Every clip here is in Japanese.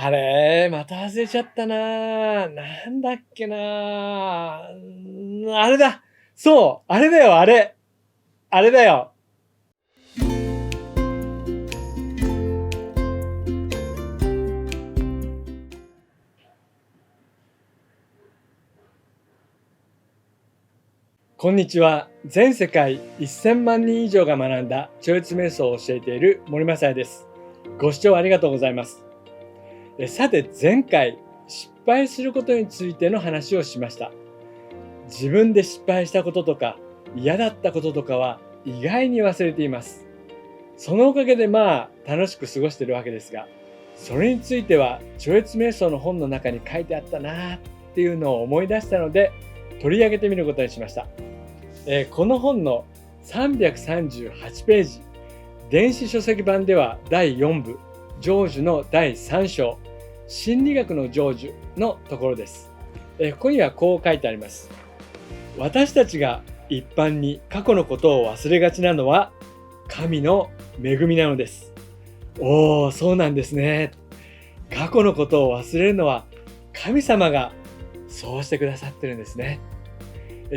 あれ、また忘れちゃったな。なんだっけな。あれだ。そう、あれだよ、あれ。あれだよ。こんにちは。全世界1000万人以上が学んだ超越瞑想を教えている森正也です。ご視聴ありがとうございます。さて、前回、失敗することについての話をしました。自分で失敗したこととか、嫌だったこととかは意外に忘れています。そのおかげで楽しく過ごしているわけですが、それについては超越瞑想の本の中に書いてあったなっていうのを思い出したので取り上げてみることにしました。この本の338ページ、電子書籍版では第4部、成就の第3章、心理学の成就のところです。ここにはこう書いてあります。私たちが一般に過去のことを忘れがちなのは神の恵みなのです。おー、そうなんですね。過去のことを忘れるのは神様がそうしてくださってるんですね。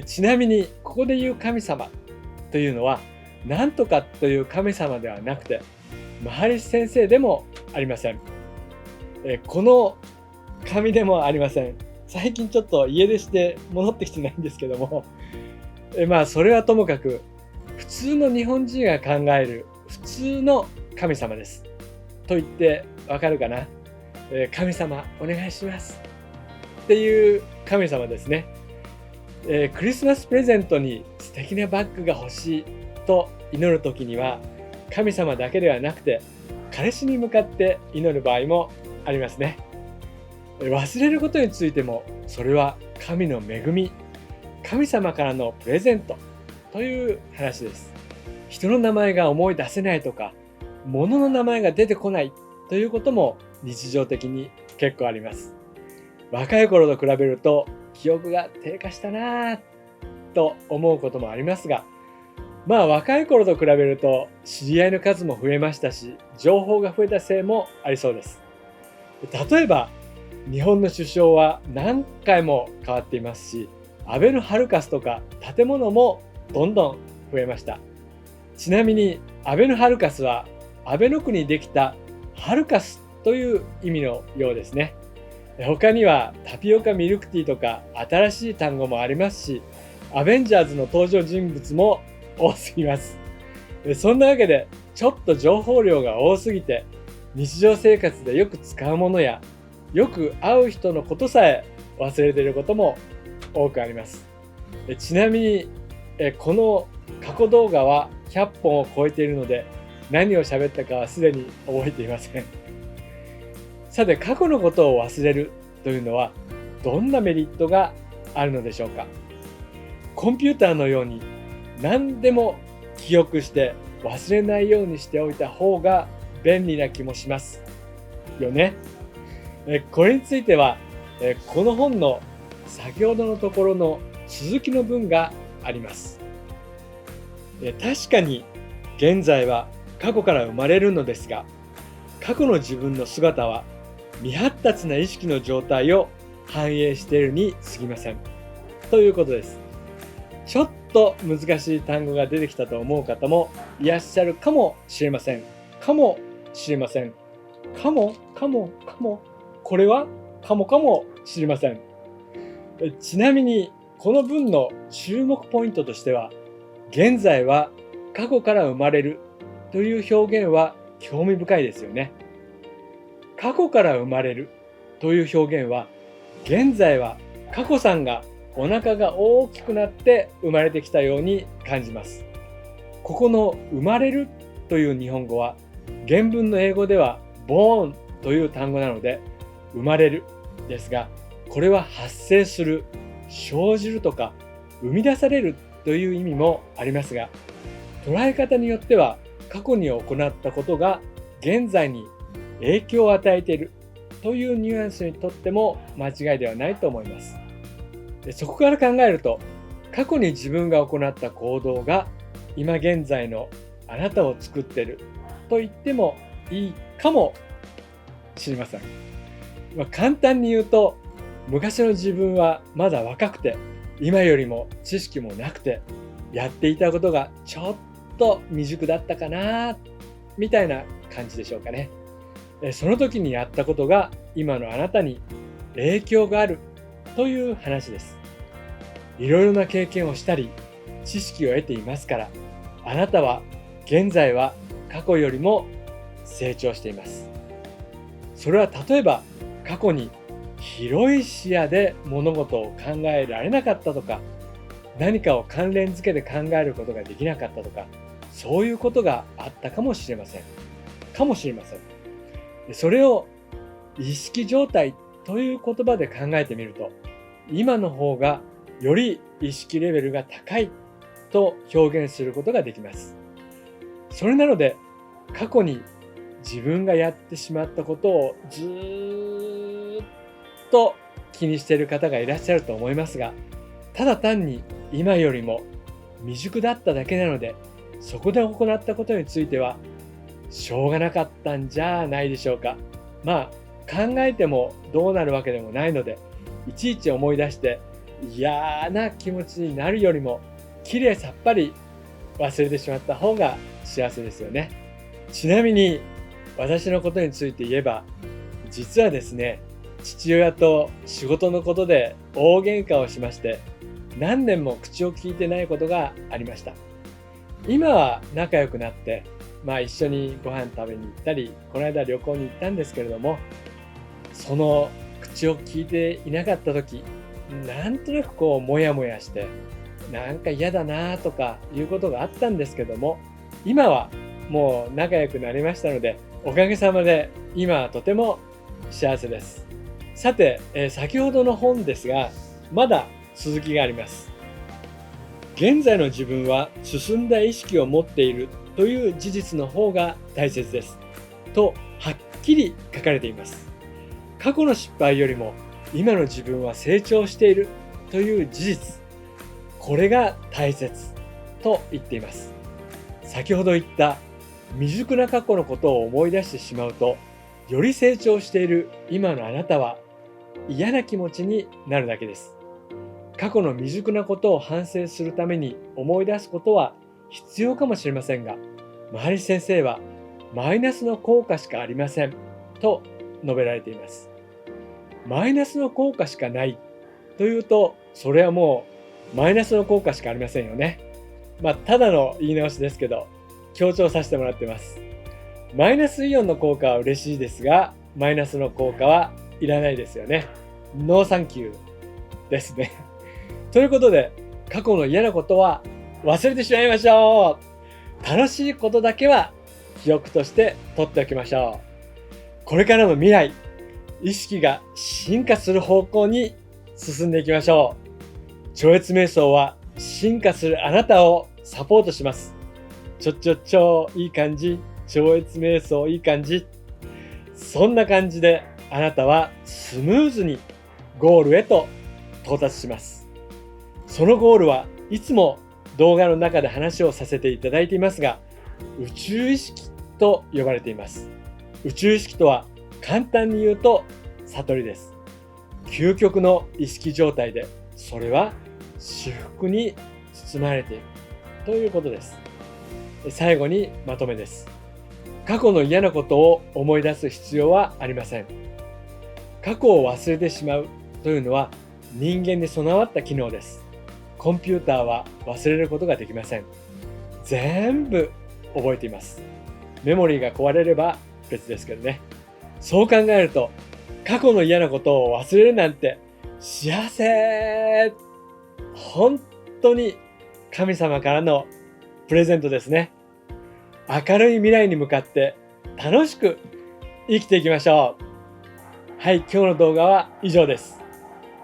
ちなみにここで言う神様というのは何とかという神様ではなくてマハリシ先生でもありません。この神でもありません。最近ちょっと家出して戻ってきてないんですけども、それはともかく普通の日本人が考える普通の神様ですと言ってわかるかな。神様お願いしますっていう神様ですね。クリスマスプレゼントに素敵なバッグが欲しいと祈る時には神様だけではなくて彼氏に向かって祈る場合もありますね。忘れることについてもそれは神の恵み、神様からのプレゼントという話です。人の名前が思い出せないとか物の名前が出てこないということも日常的に結構あります。若い頃と比べると記憶が低下したなぁと思うこともありますが、若い頃と比べると知り合いの数も増えましたし、情報が増えたせいもありそうです。例えば日本の首相は何回も変わっていますし、アベノハルカスとか建物もどんどん増えました。ちなみにアベノハルカスはアベノ区にできたハルカスという意味のようですね。他にはタピオカミルクティーとか新しい単語もありますし、アベンジャーズの登場人物も多すぎます。そんなわけでちょっと情報量が多すぎて日常生活でよく使うものやよく会う人のことさえ忘れていることも多くあります。ちなみにこの過去動画は100本を超えているので何を喋ったかはすでに覚えていません。さて、過去のことを忘れるというのはどんなメリットがあるのでしょうか。コンピューターのように何でも記憶して忘れないようにしておいた方が便利な気もしますよね。これについてはこの本の先ほどのところの続きの文があります。確かに現在は過去から生まれるのですが、過去の自分の姿は未発達な意識の状態を反映しているに過ぎませんということです。ちょっと難しい単語が出てきたと思う方もいらっしゃるかもしれません。かもしれません。かもこれはかもしれません。ちなみにこの文の注目ポイントとしては、現在は過去から生まれるという表現は興味深いですよね。過去から生まれるという表現は、現在は過去さんがお腹が大きくなって生まれてきたように感じます。ここの生まれるという日本語は原文の英語では born という単語なので生まれるですが、これは発生する、生じるとか生み出されるという意味もありますが、捉え方によっては過去に行ったことが現在に影響を与えているというニュアンスにとっても間違いではないと思います。そこから考えると、過去に自分が行った行動が今現在のあなたを作っていると言ってもいいかもしれません。簡単に言うと、昔の自分はまだ若くて、今よりも知識もなくて、やっていたことがちょっと未熟だったかな、みたいな感じでしょうかね。その時にやったことが今のあなたに影響があるという話です。いろいろな経験をしたり、知識を得ていますから、あなたは現在は過去よりも成長しています。それは例えば過去に広い視野で物事を考えられなかったとか、何かを関連付けて考えることができなかったとか、そういうことがあったかもしれません。それを意識状態という言葉で考えてみると、今の方がより意識レベルが高いと表現することができます。それなので、過去に自分がやってしまったことをずっと気にしている方がいらっしゃると思いますが、ただ単に今よりも未熟だっただけなので、そこで行ったことについてはしょうがなかったんじゃないでしょうか。考えてもどうなるわけでもないので、いちいち思い出して嫌な気持ちになるよりも、きれいさっぱり忘れてしまった方が幸せですよね。ちなみに私のことについて言えば、実はですね、父親と仕事のことで大喧嘩をしまして、何年も口を聞いてないことがありました。今は仲良くなって、一緒にご飯食べに行ったり、この間旅行に行ったんですけれども、その口を聞いていなかった時、なんとなくモヤモヤして、なんか嫌だなとかいうことがあったんですけども、今はもう仲良くなりましたので、おかげさまで今はとても幸せです。さて、先ほどの本ですが、まだ続きがあります。現在の自分は進んだ意識を持っているという事実の方が大切ですとはっきり書かれています。過去の失敗よりも今の自分は成長しているという事実、これが大切と言っています。先ほど言った未熟な過去のことを思い出してしまうと、より成長している今のあなたは嫌な気持ちになるだけです。過去の未熟なことを反省するために思い出すことは必要かもしれませんが、マハリシ先生はマイナスの効果しかありませんと述べられています。マイナスの効果しかないというと、それはもうマイナスの効果しかありませんよね。ただの言い直しですけど、強調させてもらってます。マイナスイオンの効果は嬉しいですが、マイナスの効果はいらないですよね。ノーサンキューですね。ということで、過去の嫌なことは忘れてしまいましょう。楽しいことだけは記憶として取っておきましょう。これからの未来、意識が進化する方向に進んでいきましょう。超越瞑想は進化するあなたをサポートします。いい感じ。超越瞑想いい感じ。そんな感じであなたはスムーズにゴールへと到達します。そのゴールはいつも動画の中で話をさせていただいていますが、宇宙意識と呼ばれています。宇宙意識とは簡単に言うと悟りです。究極の意識状態で、それは至福に包まれているということです。最後にまとめです。過去の嫌なことを思い出す必要はありません。過去を忘れてしまうというのは人間に備わった機能です。コンピューターは忘れることができません。全部覚えています。メモリーが壊れれば別ですけどね。そう考えると、過去の嫌なことを忘れるなんて幸せ。本当に神様からのプレゼントですね。明るい未来に向かって楽しく生きていきましょう。はい、今日の動画は以上です。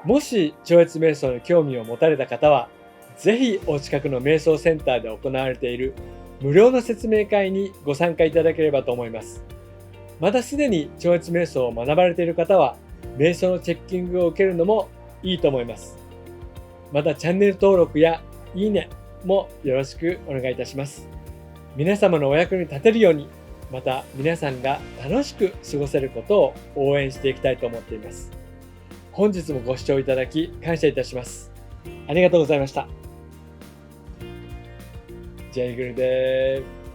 もし超越瞑想に興味を持たれた方は、ぜひお近くの瞑想センターで行われている無料の説明会にご参加いただければと思います。またすでに超越瞑想を学ばれている方は、瞑想のチェッキングを受けるのもいいと思います。またチャンネル登録やいいねもよろしくお願いいたします。皆様のお役に立てるようにまた皆さんが楽しく過ごせることを応援していきたいと思っています。本日もご視聴いただき感謝いたします。ありがとうございました。ジェイグルです。